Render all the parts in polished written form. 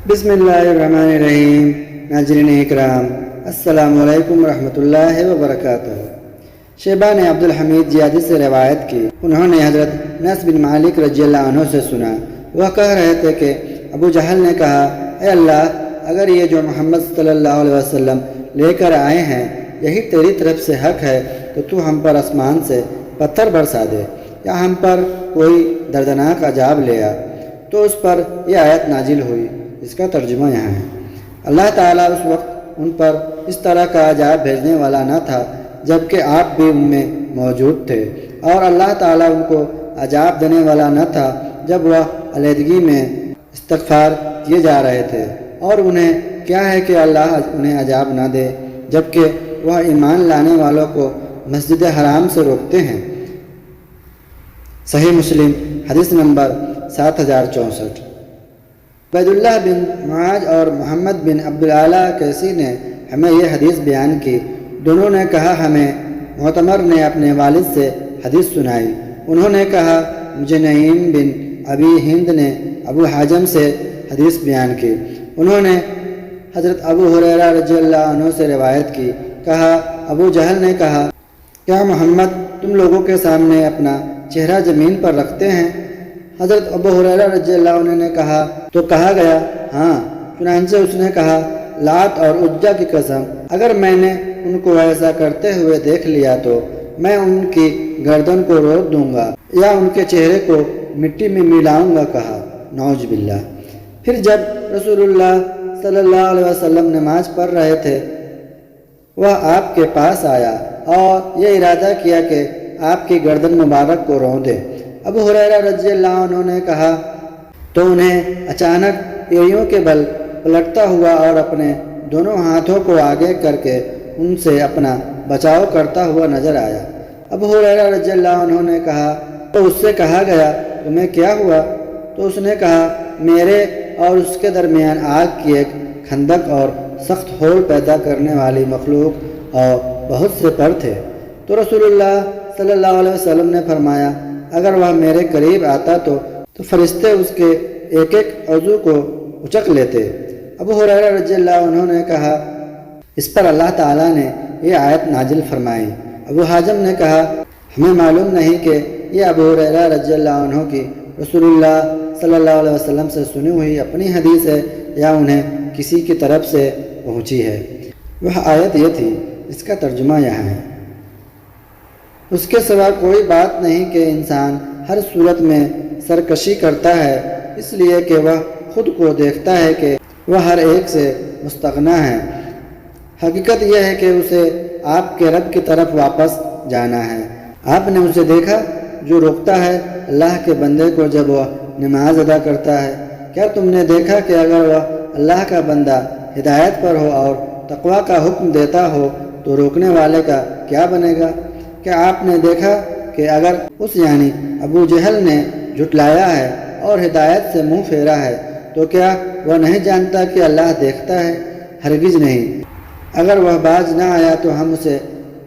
بسم اللہ الرحمن الرحیم۔ ناظرین اکرام، السلام علیکم ورحمۃ اللہ وبرکاتہ۔ شیبہ نے عبدالحمید جیادی سے روایت کی، انہوں نے حضرت انس بن مالک رضی اللہ عنہ سے سنا، وہ کہہ رہے تھے کہ ابو جہل نے کہا، اے اللہ، اگر یہ جو محمد صلی اللہ علیہ وسلم لے کر آئے ہیں یہی تیری طرف سے حق ہے تو ہم پر آسمان سے پتھر برسا دے یا ہم پر کوئی دردناک عذاب لے آ۔ تو اس پر یہ آیت نازل ہوئی، اس کا ترجمہ یہاں ہے۔ اللہ تعالیٰ اس وقت ان پر اس طرح کا عذاب بھیجنے والا نہ تھا جبکہ آپ بھی ان میں موجود تھے، اور اللہ تعالیٰ ان کو عذاب دینے والا نہ تھا جب وہ علیحدگی میں استغفار کیے جا رہے تھے، اور انہیں کیا ہے کہ اللہ انہیں عذاب نہ دے جبکہ وہ ایمان لانے والوں کو مسجد حرام سے روکتے ہیں۔ صحیح مسلم حدیث نمبر 7064۔ عبید اللہ بن معاذ اور محمد بن عبدالعلیٰ کیسی نے ہمیں یہ حدیث بیان کی، دونوں نے کہا ہمیں معتمر نے اپنے والد سے حدیث سنائی، انہوں نے کہا مجھے نعیم بن ابی ہند نے ابو حازم سے حدیث بیان کی، انہوں نے حضرت ابو ہریرہ رضی اللہ عنہ سے روایت کی، کہا ابو جہل نے کہا، کیا محمد تم لوگوں کے سامنے اپنا چہرہ زمین پر رکھتے ہیں؟ حضرت ابو ہریرہ رضی اللہ عنہ نے کہا تو کہا گیا ہاں، چنانچہ اس نے کہا لات اور عزا کی قسم، اگر میں نے ان کو ایسا کرتے ہوئے دیکھ لیا تو میں ان کی گردن کو روک دوں گا یا ان کے چہرے کو مٹی میں ملاؤں گا، کہا نعوذ باللہ۔ پھر جب رسول اللہ صلی اللہ علیہ وسلم نماز پڑھ رہے تھے وہ آپ کے پاس آیا اور یہ ارادہ کیا کہ آپ کی گردن مبارک کو رون دے۔ ابو ہریرہ رضی اللہ عنہ نے کہا تو انہیں اچانک ایڑیوں کے بل پلٹتا ہوا اور اپنے دونوں ہاتھوں کو آگے کر کے ان سے اپنا بچاؤ کرتا ہوا نظر آیا۔ ابو ہریرہ رضی اللہ عنہ نے کہا تو اس سے کہا گیا تمہیں کیا ہوا؟ تو اس نے کہا میرے اور اس کے درمیان آگ کی ایک کھندق اور سخت ہول پیدا کرنے والی مخلوق اور بہت سے پر تھے۔ تو رسول اللہ صلی اللہ علیہ وسلم نے فرمایا اگر وہ میرے قریب آتا تو فرشتے اس کے ایک ایک عضو کو اچک لیتے۔ ابو ہریرہ رضی اللہ عنہ نے کہا اس پر اللہ تعالیٰ نے یہ آیت نازل فرمائی۔ ابو حازم نے کہا ہمیں معلوم نہیں کہ یہ ابو ہریرہ رضی اللہ عنہ کی رسول اللہ صلی اللہ علیہ وسلم سے سنی ہوئی اپنی حدیث ہے یا انہیں کسی کی طرف سے پہنچی ہے۔ وہ آیت یہ تھی، اس کا ترجمہ یہاں ہے۔ اس کے سوا کوئی بات نہیں کہ انسان ہر صورت میں سرکشی کرتا ہے اس لیے کہ وہ خود کو دیکھتا ہے کہ وہ ہر ایک سے مستغنا ہے۔ حقیقت یہ ہے کہ اسے آپ کے رب کی طرف واپس جانا ہے۔ آپ نے اسے دیکھا جو روکتا ہے اللہ کے بندے کو جب وہ نماز ادا کرتا ہے؟ کیا تم نے دیکھا کہ اگر وہ اللہ کا بندہ ہدایت پر ہو اور تقوی کا حکم دیتا ہو تو روکنے والے کا کیا بنے گا؟ کیا آپ نے دیکھا کہ اگر اس یعنی ابو جہل نے جھٹلایا ہے اور ہدایت سے منہ پھیرا ہے تو کیا وہ نہیں جانتا کہ اللہ دیکھتا ہے؟ ہرگز نہیں۔ اگر وہ باز نہ آیا تو ہم اسے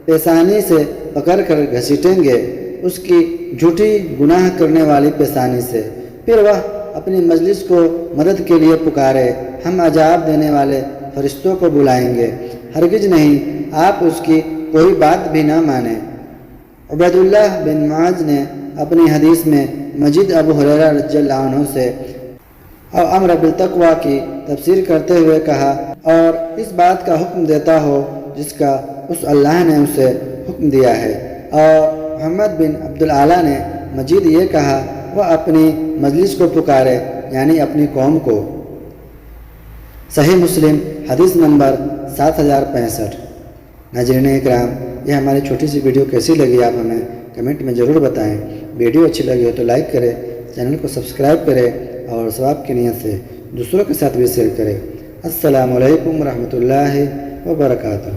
پیشانی سے پکڑ کر گھسیٹیں گے، اس کی جھوٹی گناہ کرنے والی پیشانی سے، پھر وہ اپنی مجلس کو مدد کے لیے پکارے، ہم عذاب دینے والے فرشتوں کو بلائیں گے، ہرگز نہیں، آپ اس کی کوئی بات بھی نہ مانیں۔ عبید اللہ بن معاذ نے اپنی حدیث میں مزید ابو ہریرہ رضی اللہ عنہ سے امر بالتقوی کی تفسیر کرتے ہوئے کہا اور اس بات کا حکم دیتا ہو جس کا اس اللہ نے اسے حکم دیا ہے۔ اور محمد بن عبدالعلیٰ نے مزید یہ کہا وہ اپنی مجلس کو پکارے یعنی اپنی قوم کو۔ صحیح مسلم حدیث نمبر 7065۔ ناظرین اکرام، یہ ہماری چھوٹی سی ویڈیو کیسی لگی آپ ہمیں کمنٹ میں ضرور بتائیں۔ ویڈیو اچھی لگی ہو تو لائک کریں، چینل کو سبسکرائب کریں اور ثواب کی نیت سے دوسروں کے ساتھ بھی شیئر کریں۔ السلام علیکم ورحمۃ اللہ وبرکاتہ۔